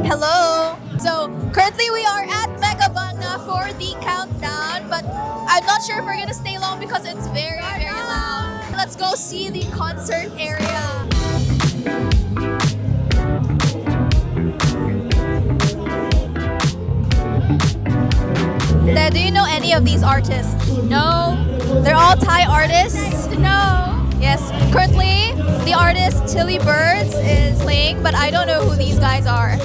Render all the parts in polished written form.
Hello! So, currently we are at Mega Bangna for the countdown, but I'm not sure if we're gonna stay long because it's very, very loud. Let's go see the concert area. Dad, do you know any of these artists? No. They're all Thai artists? No. Yes. Currently, the artist Tilly Birds is playing, but I don't know who these guys are.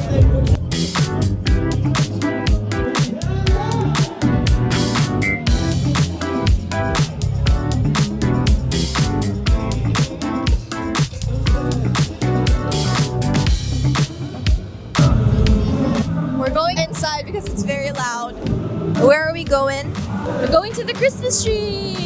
We're going inside because it's very loud. Where are we going? We're going to the Christmas tree.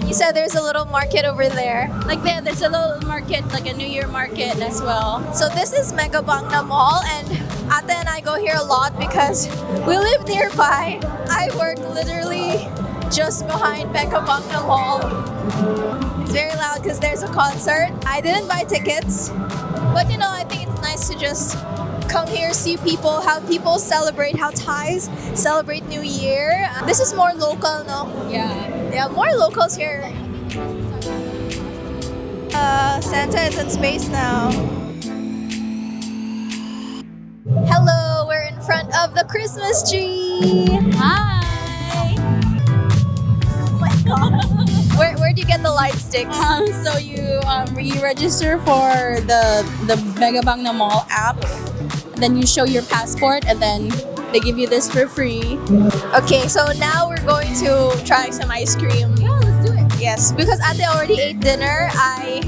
You said there's a little market over there. Like there's a little market, like a New Year market as well. So this is Mega Bangna Mall, and Ate and I go here a lot because we live nearby. I work literally just behind Mega Bangna Mall. It's very loud because there's a concert. I didn't buy tickets, but I think it's nice to just come here, see people, how people celebrate, how Thais celebrate New Year. This is more local, no? Yeah, more locals here. Santa is in space now. Hello, we're in front of the Christmas tree. Hi. Oh my god. Where do you get the light sticks? So you re-register for the Mega Bangna Mall app. Then you show your passport, and then they give you this for free. Okay, so now we're going to try some ice cream. Yeah, let's do it. Yes, because Ate already ate dinner. I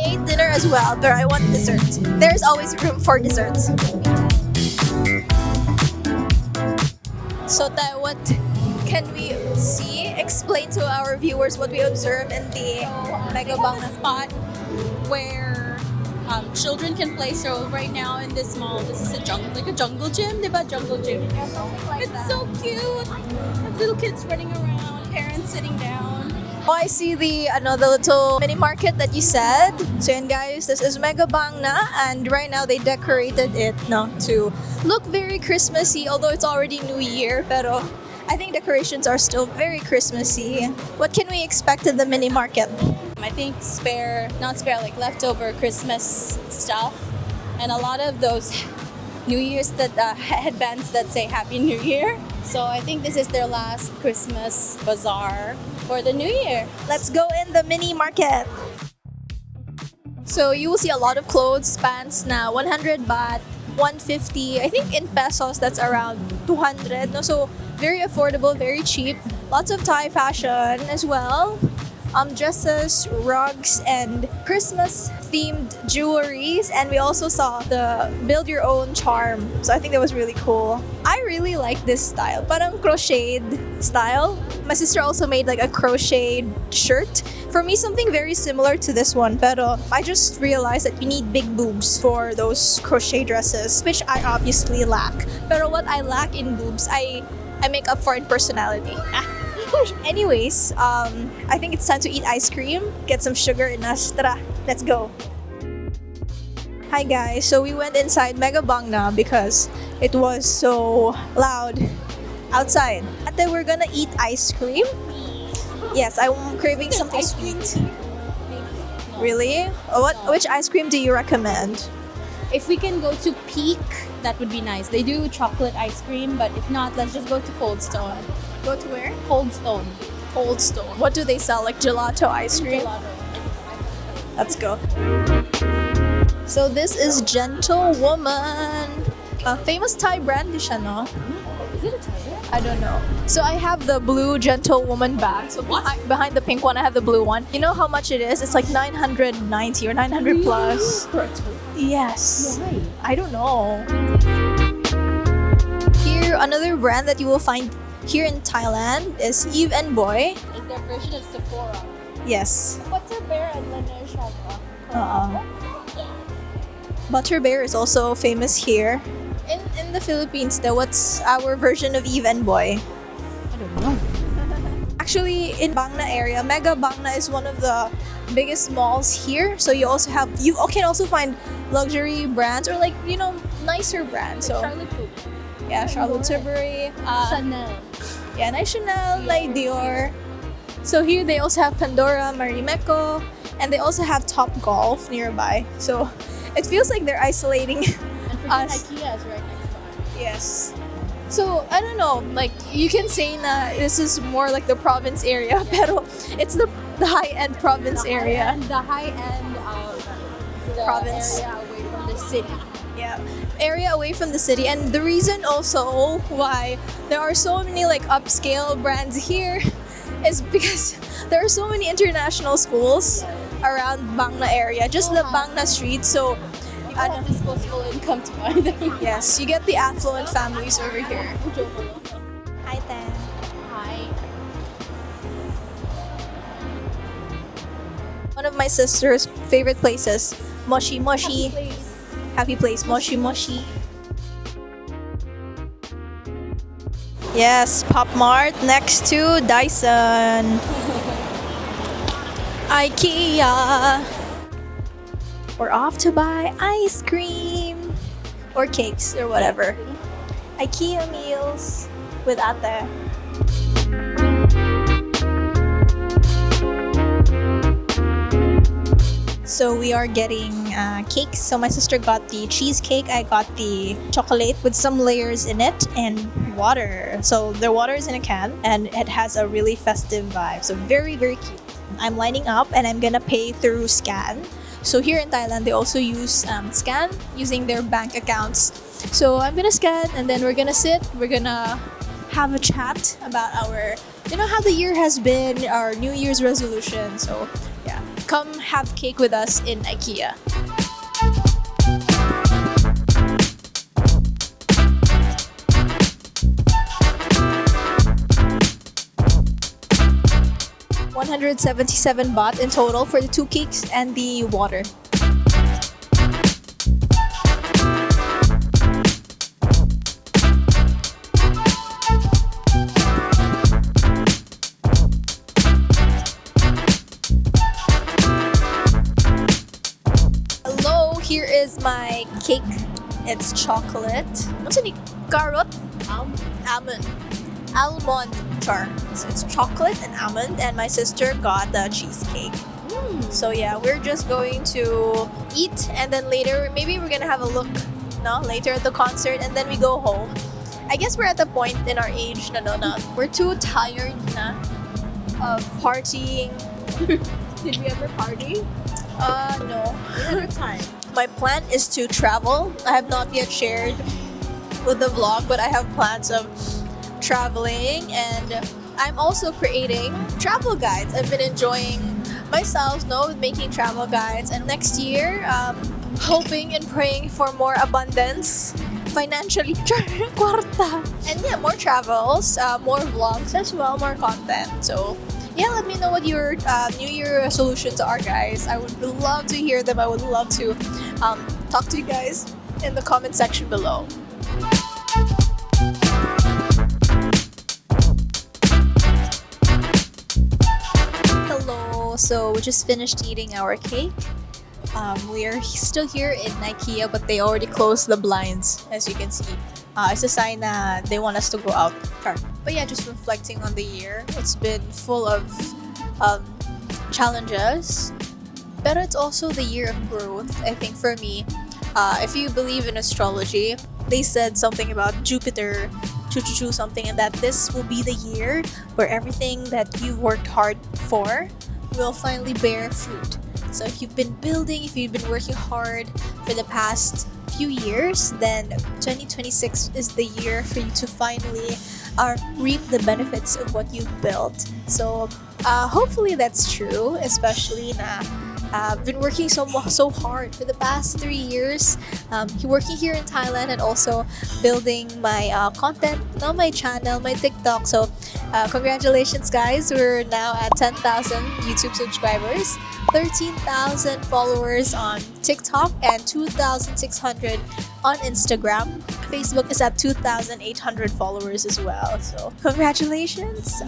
ate dinner as well, but I want dessert. There's always room for desserts. So, Tay, what can we see? Explain to our viewers what we observe in the Mega Bangna spot where children can play. So right now in this mall, this is a jungle gym, diba? Jungle gym. Yeah, something like it's that. so cute. Have little kids running around, parents sitting down. Oh, I see the little mini market that you said. So yun guys, this is Mega Bangna, and right now they decorated it to look very Christmassy, although it's already New Year, pero I think decorations are still very Christmassy. What can we expect in the mini market? I think like leftover Christmas stuff, and a lot of those New Year's headbands that say Happy New Year. So I think this is their last Christmas bazaar for the New Year. Let's go in the mini market. So you will see a lot of clothes, pants now 100 baht, 150. I think in pesos that's around 200. No, so very affordable, very cheap. Lots of Thai fashion as well. Dresses, rugs, and Christmas-themed jewelries. And we also saw the build-your-own charm. So I think that was really cool. I really like this style. Parang crocheted style. My sister also made like a crocheted shirt. For me, something very similar to this one. Pero I just realized that you need big boobs for those crochet dresses, which I obviously lack. Pero what I lack in boobs, I make up for in personality. Anyways, I think it's time to eat ice cream, get some sugar in us. Tara, let's go. Hi guys, so we went inside Mega Bangna because it was so loud outside. And then we're gonna eat ice cream. Yes, I'm craving something sweet. Really? Which ice cream do you recommend? If we can go to Peak, that would be nice. They do chocolate ice cream, but if not, let's just go to Cold Stone. Go to where? Cold Stone. Cold Stone. What do they sell? Like gelato ice cream? Gelato. Let's go. So this is Gentle Woman. A famous Thai brand di siya, no? Is it a Thai brand? I don't know. So I have the blue Gentle Woman bag. So behind the pink one, I have the blue one. You know how much it is? It's like 990 or 900 plus. For a tote? Yes. Why? I don't know. Here, another brand that you will find here in Thailand is Eve and Boy. Is their version of Sephora. Yes. Butter Bear and Laneige Butter Bear is also famous here. In the Philippines, though, what's our version of Eve and Boy? I don't know. actually in Bangna area, Mega Bangna is one of the biggest malls here. So you can also find luxury brands or like nicer brands. So yeah, Charlotte Tilbury, Chanel. yeah, nice Chanel, like Dior. So here they also have Pandora, Marimekko, and they also have Top Golf nearby. So it feels like they're isolating And us. IKEA is right next door. Yes. So I don't know, like you can say na this is more like the province area, pero it's the high-end province area. The high end of the Province. area away from the city. Yeah, area away from the city, and the reason also why there are so many like upscale brands here is because there are so many international schools around Bangna area, just the Bangna street. So You have disposable income to buy them. yes, you get the affluent families over here. Hi, Tan. Hi. One of my sister's favorite places, Moshi Moshi. Happy place, Moshi Moshi. Yes, Pop Mart next to Dyson. IKEA. We're off to buy ice cream or cakes or whatever. IKEA meals with ate. So we are getting cakes. So my sister got the cheesecake. I got the chocolate with some layers in it and water. So the water is in a can and it has a really festive vibe. So very, very cute. I'm lining up and I'm gonna pay through scan. So here in Thailand, they also use scan using their bank accounts. So I'm gonna scan and then we're gonna sit. We're gonna have a chat about how the year has been, our New Year's resolution. So yeah, come have cake with us in IKEA. $177 baht in total for the 2 cakes and the water. Hello, here is my cake. It's chocolate. What's it? Carrot? Almond. Almond char. So it's chocolate and almond, and my sister got the cheesecake. So yeah, we're just going to eat, and then later maybe we're gonna have a look later at the concert, and then we go home. I guess we're at the point in our age we're too tired of partying. Did we ever party? No. Another time. My plan is to travel. I have not yet shared with the vlog, but I have plans of traveling, and I'm also creating travel guides. I've been enjoying myself with making travel guides, and next year hoping and praying for more abundance financially, kwarta, and yeah, more travels, more vlogs as well, more content. So yeah, let me know what your New Year resolutions are, guys. I would love to hear them. I would love to talk to you guys in the comment section below. Hello, so we just finished eating our cake. We are still here in IKEA, but they already closed the blinds, as you can see. It's a sign that they want us to go out. But yeah, just reflecting on the year. It's been full of challenges, but it's also the year of growth. I think for me, if you believe in astrology, they said something about Jupiter, something, and that this will be the year where everything that you worked hard for will finally bear fruit. So if you've been building, if you've been working hard for the past few years, then 2026 is the year for you to finally reap the benefits of what you've built. So hopefully that's true, especially na I've been working so hard for the past 3 years, working here in Thailand and also building my content on my channel, my TikTok. So congratulations, guys. We're now at 10,000 YouTube subscribers, 13,000 followers on TikTok, and 2,600 on Instagram. Facebook is at 2,800 followers as well. So congratulations.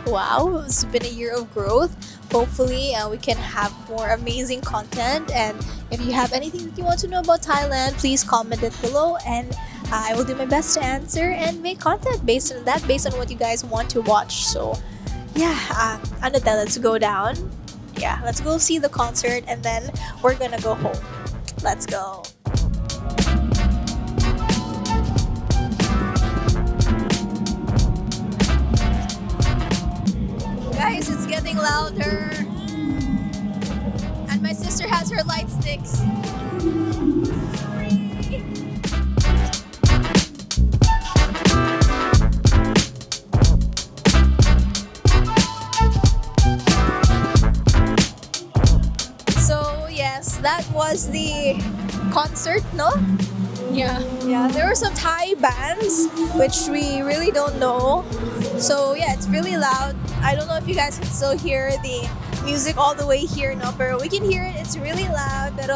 Wow, it's been a year of growth. Hopefully, we can have more amazing content. And if you have anything that you want to know about Thailand, please comment it below, and I will do my best to answer and make content based on that, based on what you guys want to watch. So yeah, Anita, let's go down. Yeah, let's go see the concert, and then we're gonna go home. Let's go. Guys, it's getting louder. And my sister has her light sticks. So, yes, that was the concert, no? Yeah. Yeah, there were some Thai bands which we really don't know. So yeah, it's really loud. I don't know if you guys can still hear the music all the way here, no, but we can hear it. It's really loud, but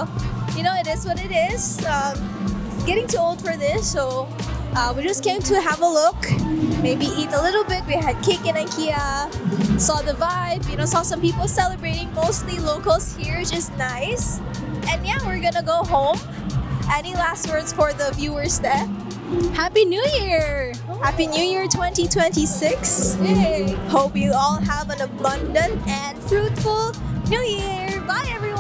you know, it is what it is. Getting too old for this, so we just came to have a look, maybe eat a little bit. We had cake in IKEA, saw the vibe, you know, saw some people celebrating, mostly locals here, which is nice. And yeah, we're gonna go home. Any last words for the viewers there? Happy New Year! Happy New Year 2026. Yay! Hope you all have an abundant and fruitful New Year. Bye everyone!